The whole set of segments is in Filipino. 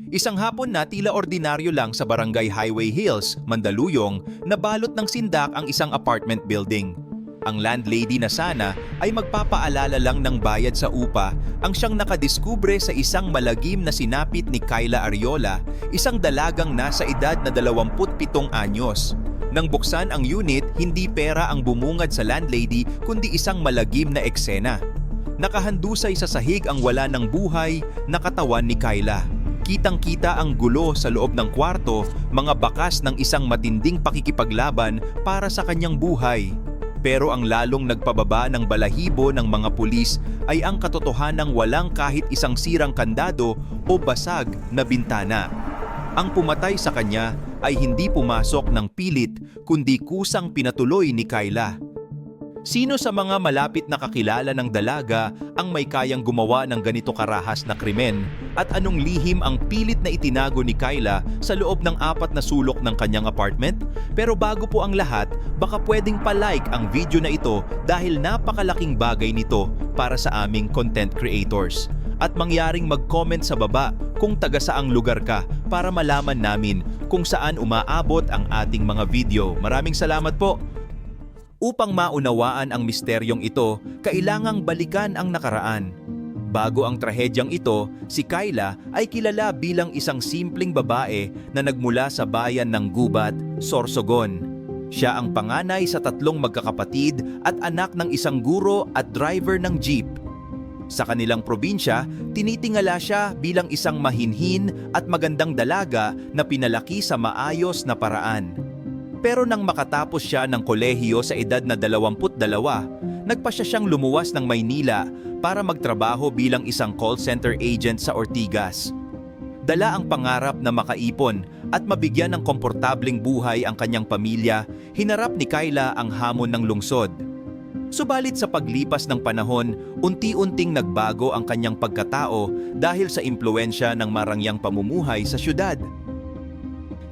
Isang hapon na tila ordinaryo lang sa Barangay Highway Hills, Mandaluyong, nabalot ng sindak ang isang apartment building. Ang landlady na sana ay magpapaalala lang ng bayad sa upa ang siyang nakadiskubre sa isang malagim na sinapit ni Kyla Ariola, isang dalagang nasa edad na 27 anyos. Nang buksan ang unit, hindi pera ang bumungad sa landlady kundi isang malagim na eksena. Nakahandusay sa sahig ang wala ng buhay na katawan ni Kyla. Kitang-kita ang gulo sa loob ng kwarto, mga bakas ng isang matinding pakikipaglaban para sa kanyang buhay. Pero ang lalong nagpababa ng balahibo ng mga pulis ay ang katotohanang walang kahit isang sirang kandado o basag na bintana. Ang pumatay sa kanya ay hindi pumasok ng pilit kundi kusang pinatuloy ni Kyla. Sino sa mga malapit na kakilala ng dalaga ang may kayang gumawa ng ganito karahas na krimen at anong lihim ang pilit na itinago ni Kyla sa loob ng 4 na sulok ng kanyang apartment? Pero bago po ang lahat, baka pwedeng pa-like ang video na ito dahil napakalaking bagay nito para sa aming content creators. At mangyaring mag-comment sa baba kung taga saang lugar ka para malaman namin kung saan umaabot ang ating mga video. Maraming salamat po! Upang maunawaan ang misteryong ito, kailangang balikan ang nakaraan. Bago ang trahedyang ito, si Kyla ay kilala bilang isang simpleng babae na nagmula sa bayan ng Gubat, Sorsogon. Siya ang panganay sa 3 magkakapatid at anak ng isang guro at driver ng jeep. Sa kanilang probinsya, tinitingala siya bilang isang mahinhin at magandang dalaga na pinalaki sa maayos na paraan. Pero nang makatapos siya ng kolehiyo sa edad na 22, nagpasya siyang lumuwas ng Maynila para magtrabaho bilang isang call center agent sa Ortigas. Dala ang pangarap na makaipon at mabigyan ng komportabling buhay ang kanyang pamilya, hinarap ni Kyla ang hamon ng lungsod. Subalit sa paglipas ng panahon, unti-unting nagbago ang kanyang pagkatao dahil sa impluwensya ng marangyang pamumuhay sa syudad.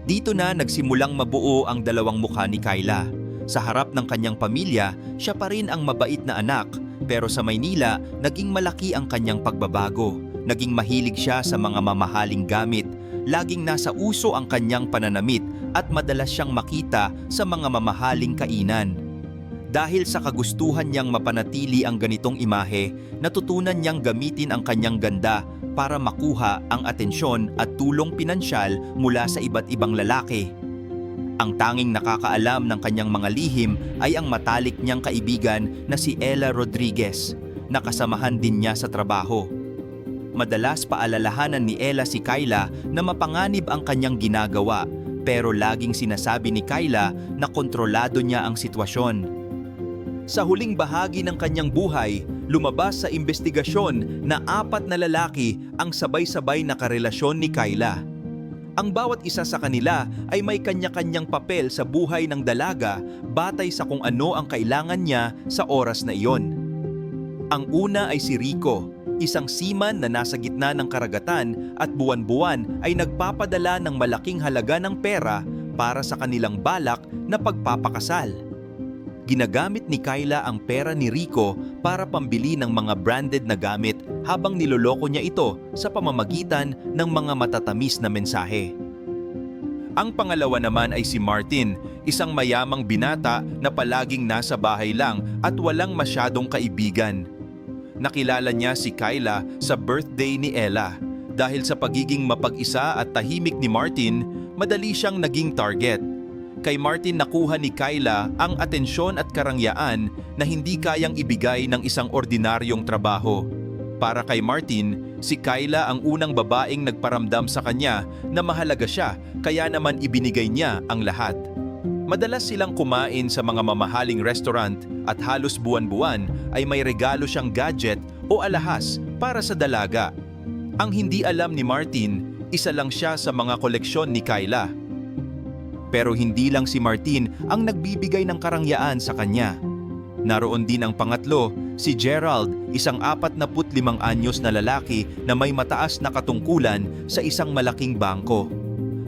Dito na nagsimulang mabuo ang 2 mukha ni Kyla. Sa harap ng kanyang pamilya, siya pa rin ang mabait na anak, pero sa Maynila, naging malaki ang kanyang pagbabago. Naging mahilig siya sa mga mamahaling gamit, laging nasa uso ang kanyang pananamit at madalas siyang makita sa mga mamahaling kainan. Dahil sa kagustuhan niyang mapanatili ang ganitong imahe, natutunan niyang gamitin ang kanyang ganda para makuha ang atensyon at tulong pinansyal mula sa iba't ibang lalaki. Ang tanging nakakaalam ng kanyang mga lihim ay ang matalik niyang kaibigan na si Ella Rodriguez, na kasamahan din niya sa trabaho. Madalas paalalahanan ni Ella si Kyla na mapanganib ang kanyang ginagawa, pero laging sinasabi ni Kyla na kontrolado niya ang sitwasyon. Sa huling bahagi ng kanyang buhay, lumabas sa investigasyon na 4 na lalaki ang sabay-sabay na karelasyon ni Kyla. Ang bawat isa sa kanila ay may kanya-kanyang papel sa buhay ng dalaga batay sa kung ano ang kailangan niya sa oras na iyon. Ang una ay si Rico, isang seaman na nasa gitna ng karagatan at buwan-buwan ay nagpapadala ng malaking halaga ng pera para sa kanilang balak na pagpapakasal. Ginagamit ni Kyla ang pera ni Rico para pambili ng mga branded na gamit habang niloloko niya ito sa pamamagitan ng mga matatamis na mensahe. Ang pangalawa naman ay si Martin, isang mayamang binata na palaging nasa bahay lang at walang masyadong kaibigan. Nakilala niya si Kyla sa birthday ni Ella. Dahil sa pagiging mapag-isa at tahimik ni Martin, madali siyang naging target. Kay Martin nakuha ni Kyla ang atensyon at karangyaan na hindi kayang ibigay ng isang ordinaryong trabaho. Para kay Martin, si Kyla ang unang babaeng nagparamdam sa kanya na mahalaga siya, kaya naman ibinigay niya ang lahat. Madalas silang kumain sa mga mamahaling restaurant at halos buwan-buwan ay may regalo siyang gadget o alahas para sa dalaga. Ang hindi alam ni Martin, isa lang siya sa mga koleksyon ni Kyla. Pero hindi lang si Martin ang nagbibigay ng karangyaan sa kanya. Naroon din ang pangatlo, si Gerald, isang 45 anyos na lalaki na may mataas na katungkulan sa isang malaking bangko.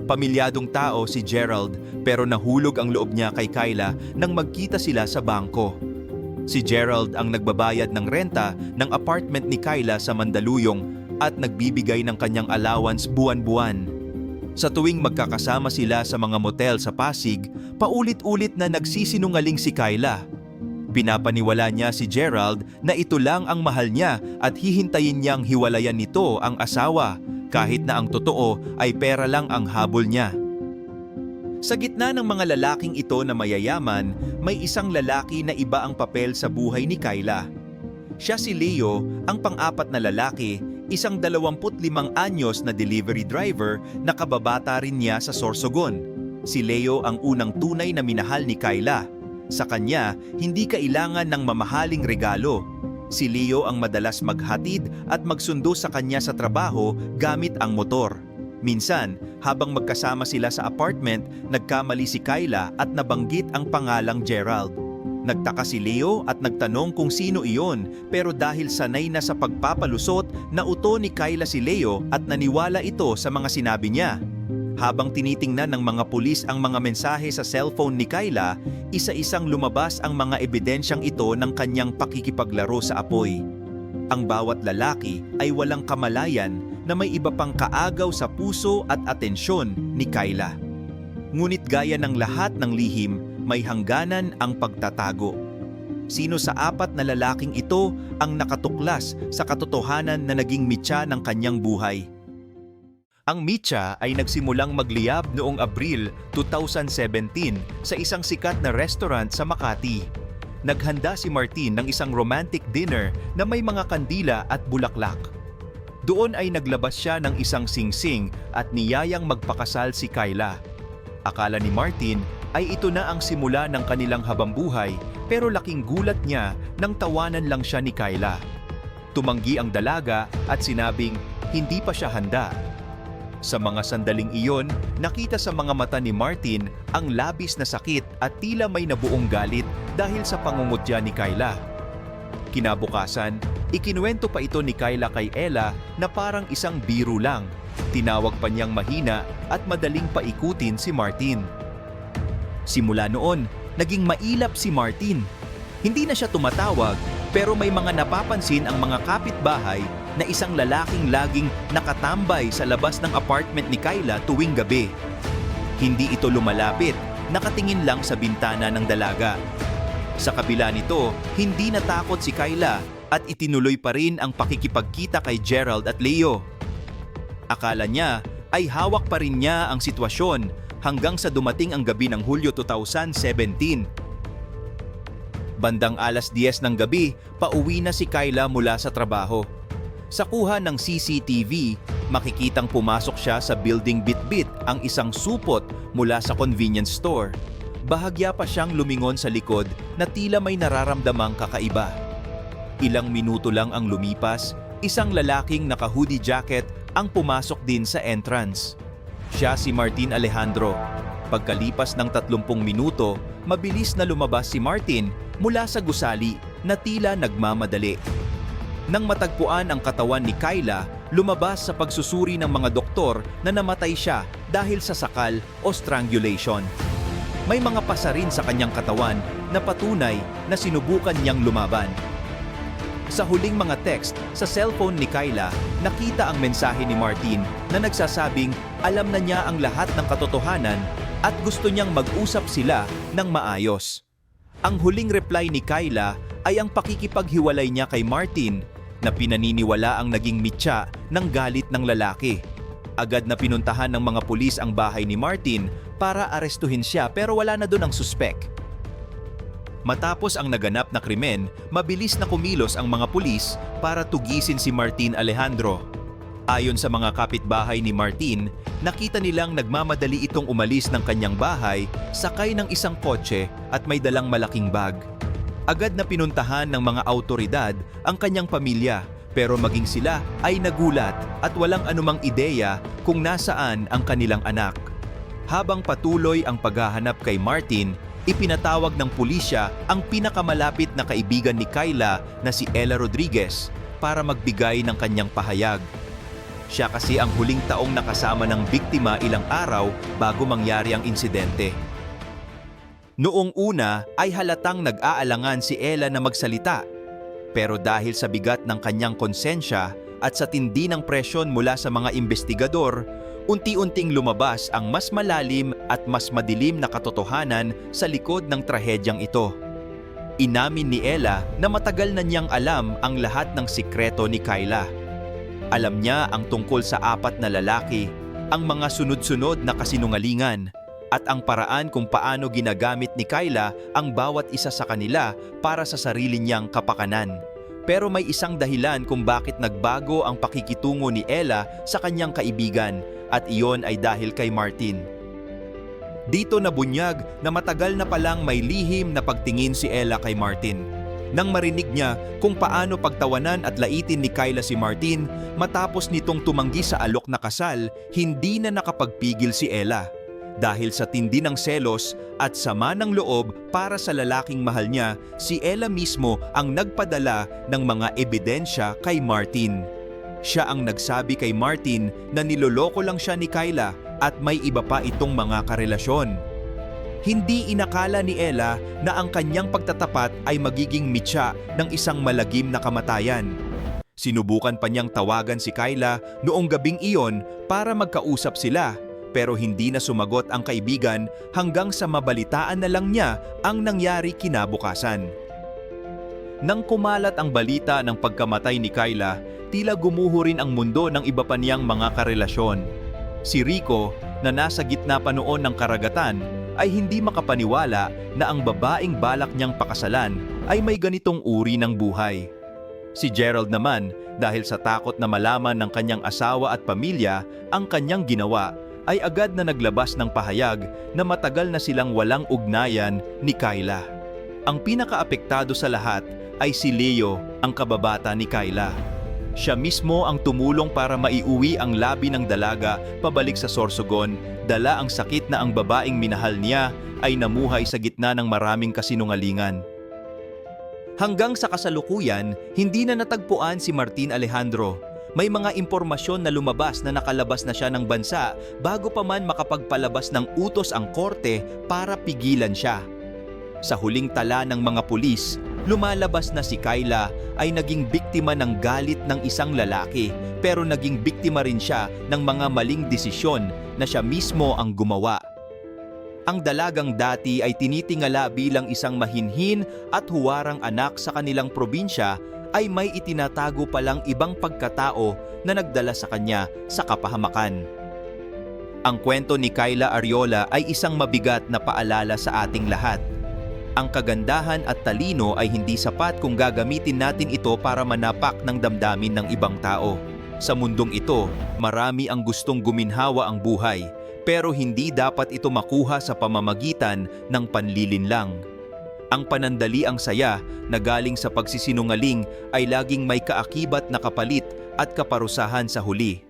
Pamilyadong tao si Gerald pero nahulog ang loob niya kay Kyla nang magkita sila sa bangko. Si Gerald ang nagbabayad ng renta ng apartment ni Kyla sa Mandaluyong at nagbibigay ng kanyang allowance buwan-buwan. Sa tuwing magkakasama sila sa mga motel sa Pasig, paulit-ulit na nagsisinungaling si Kyla. Pinapaniwala niya si Gerald na ito lang ang mahal niya at hihintayin niyang hiwalayan nito ang asawa kahit na ang totoo ay pera lang ang habol niya. Sa gitna ng mga lalaking ito na mayayaman, may isang lalaki na iba ang papel sa buhay ni Kyla. Siya si Leo, ang pang-apat na lalaki, isang 25 anyos na delivery driver na kababata rin niya sa Sorsogon. Si Leo ang unang tunay na minahal ni Kyla. Sa kanya, hindi kailangan ng mamahaling regalo. Si Leo ang madalas maghatid at magsundo sa kanya sa trabaho gamit ang motor. Minsan, habang magkasama sila sa apartment, nagkamali si Kyla at nabanggit ang pangalang Gerald. Nagtaka si Leo at nagtanong kung sino iyon, pero dahil sanay na sa pagpapalusot, nauto ni Kyla si Leo at naniwala ito sa mga sinabi niya. Habang tinitingnan ng mga pulis ang mga mensahe sa cellphone ni Kyla, isa-isang lumabas ang mga ebidensyang ito ng kanyang pakikipaglaro sa apoy. Ang bawat lalaki ay walang kamalayan na may iba pang kaagaw sa puso at atensyon ni Kyla. Ngunit gaya ng lahat ng lihim, may hangganan ang pagtatago. Sino sa apat na lalaking ito ang nakatuklas sa katotohanan na naging mitya ng kanyang buhay? Ang mitya ay nagsimulang magliyab noong Abril 2017 sa isang sikat na restaurant sa Makati. Naghanda si Martin ng isang romantic dinner na may mga kandila at bulaklak. Doon ay naglabas siya ng isang singsing at niyayang magpakasal si Kyla. Akala ni Martin ay ito na ang simula ng kanilang habambuhay, pero laking gulat niya nang tawanan lang siya ni Kyla. Tumanggi ang dalaga at sinabing hindi pa siya handa. Sa mga sandaling iyon, nakita sa mga mata ni Martin ang labis na sakit at tila may nabuong galit dahil sa pangungutya ni Kyla. Kinabukasan, ikinuwento pa ito ni Kyla kay Ella na parang isang biro lang. Tinawag pa niyang mahina at madaling paikutin si Martin. Simula noon, naging mailap si Martin. Hindi na siya tumatawag, pero may mga napapansin ang mga kapitbahay na isang lalaking laging nakatambay sa labas ng apartment ni Kyla tuwing gabi. Hindi ito lumalapit, nakatingin lang sa bintana ng dalaga. Sa kabila nito, hindi natakot si Kyla at itinuloy pa rin ang pakikipagkita kay Gerald at Leo. Akala niya ay hawak pa rin niya ang sitwasyon hanggang sa dumating ang gabi ng Hulyo 2017. Bandang 10:00 ng gabi, pauwi na si Kyla mula sa trabaho. Sa kuha ng CCTV, makikitang pumasok siya sa building Bitbit, ang isang supot mula sa convenience store. Bahagya pa siyang lumingon sa likod na tila may nararamdamang kakaiba. Ilang minuto lang ang lumipas, isang lalaking naka-hoodie jacket ang pumasok din sa entrance. Siya si Martin Alejandro. Pagkalipas ng 30 minuto, mabilis na lumabas si Martin mula sa gusali na tila nagmamadali. Nang matagpuan ang katawan ni Kyla, lumabas sa pagsusuri ng mga doktor na namatay siya dahil sa sakal o strangulation. May mga pasa rin sa kanyang katawan na patunay na sinubukan niyang lumaban. Sa huling mga text sa cellphone ni Kyla, nakita ang mensahe ni Martin na nagsasabing alam na niya ang lahat ng katotohanan at gusto niyang mag-usap sila ng maayos. Ang huling reply ni Kyla ay ang pakikipaghiwalay niya kay Martin na pinaniniwala ang naging mitya ng galit ng lalaki. Agad na pinuntahan ng mga pulis ang bahay ni Martin para arestuhin siya pero wala na doon ang suspek. Matapos ang naganap na krimen, mabilis na kumilos ang mga pulis para tugisin si Martin Alejandro. Ayon sa mga kapitbahay ni Martin, nakita nilang nagmamadali itong umalis ng kanyang bahay, sakay ng isang kotse at may dalang malaking bag. Agad na pinuntahan ng mga awtoridad ang kanyang pamilya, pero maging sila ay nagulat at walang anumang ideya kung nasaan ang kanilang anak. Habang patuloy ang paghahanap kay Martin, ipinatawag ng pulisya ang pinakamalapit na kaibigan ni Kyla na si Ella Rodriguez para magbigay ng kanyang pahayag. Siya kasi ang huling taong nakasama ng biktima ilang araw bago mangyari ang insidente. Noong una ay halatang nag-aalangan si Ella na magsalita, pero dahil sa bigat ng kanyang konsensya at sa tindi ng presyon mula sa mga investigador, unti-unting lumabas ang mas malalim at mas madilim na katotohanan sa likod ng trahedyang ito. Inamin ni Ella na matagal na niyang alam ang lahat ng sikreto ni Kyla. Alam niya ang tungkol sa 4 na lalaki, ang mga sunod-sunod na kasinungalingan, at ang paraan kung paano ginagamit ni Kyla ang bawat isa sa kanila para sa sarili niyang kapakanan. Pero may isang dahilan kung bakit nagbago ang pakikitungo ni Ella sa kanyang kaibigan, at iyon ay dahil kay Martin. Dito nabunyag na matagal na palang may lihim na pagtingin si Ella kay Martin. Nang marinig niya kung paano pagtawanan at laitin ni Kyla si Martin matapos nitong tumanggi sa alok na kasal, hindi na nakapagpigil si Ella. Dahil sa tindi ng selos at sama ng loob para sa lalaking mahal niya, si Ella mismo ang nagpadala ng mga ebidensya kay Martin. Siya ang nagsabi kay Martin na niloloko lang siya ni Kyla at may iba pa itong mga karelasyon. Hindi inakala ni Ella na ang kanyang pagtatapat ay magiging mitya ng isang malagim na kamatayan. Sinubukan pa niyang tawagan si Kyla noong gabing iyon para magkausap sila, pero hindi na sumagot ang kaibigan hanggang sa mabalitaan na lang niya ang nangyari kinabukasan. Nang kumalat ang balita ng pagkamatay ni Kyla, tila gumuho rin ang mundo ng iba pa niyang mga karelasyon. Si Rico, na nasa gitna pa noon ng karagatan, ay hindi makapaniwala na ang babaeng balak niyang pakasalan ay may ganitong uri ng buhay. Si Gerald naman, dahil sa takot na malaman ng kanyang asawa at pamilya ang kanyang ginawa, ay agad na naglabas ng pahayag na matagal na silang walang ugnayan ni Kyla. Ang pinakaapektado sa lahat ay si Leo, ang kababata ni Kyla. Siya mismo ang tumulong para maiuwi ang labi ng dalaga pabalik sa Sorsogon, dala ang sakit na ang babaeng minahal niya ay namuhay sa gitna ng maraming kasinungalingan. Hanggang sa kasalukuyan, hindi na natagpuan si Martin Alejandro. May mga impormasyon na lumabas na nakalabas na siya ng bansa bago pa man makapagpalabas ng utos ang korte para pigilan siya. Sa huling tala ng mga pulis, lumalabas na si Kyla ay naging biktima ng galit ng isang lalaki, pero naging biktima rin siya ng mga maling desisyon na siya mismo ang gumawa. Ang dalagang dati ay tinitingala bilang isang mahinhin at huwarang anak sa kanilang probinsya ay may itinatago palang ibang pagkatao na nagdala sa kanya sa kapahamakan. Ang kwento ni Kyla Arreola ay isang mabigat na paalala sa ating lahat. Ang kagandahan at talino ay hindi sapat kung gagamitin natin ito para manapak ng damdamin ng ibang tao. Sa mundong ito, marami ang gustong guminhawa ang buhay, pero hindi dapat ito makuha sa pamamagitan ng panlilinlang. Ang panandali ang saya na galing sa pagsisinungaling ay laging may kaakibat na kapalit at kaparusahan sa huli.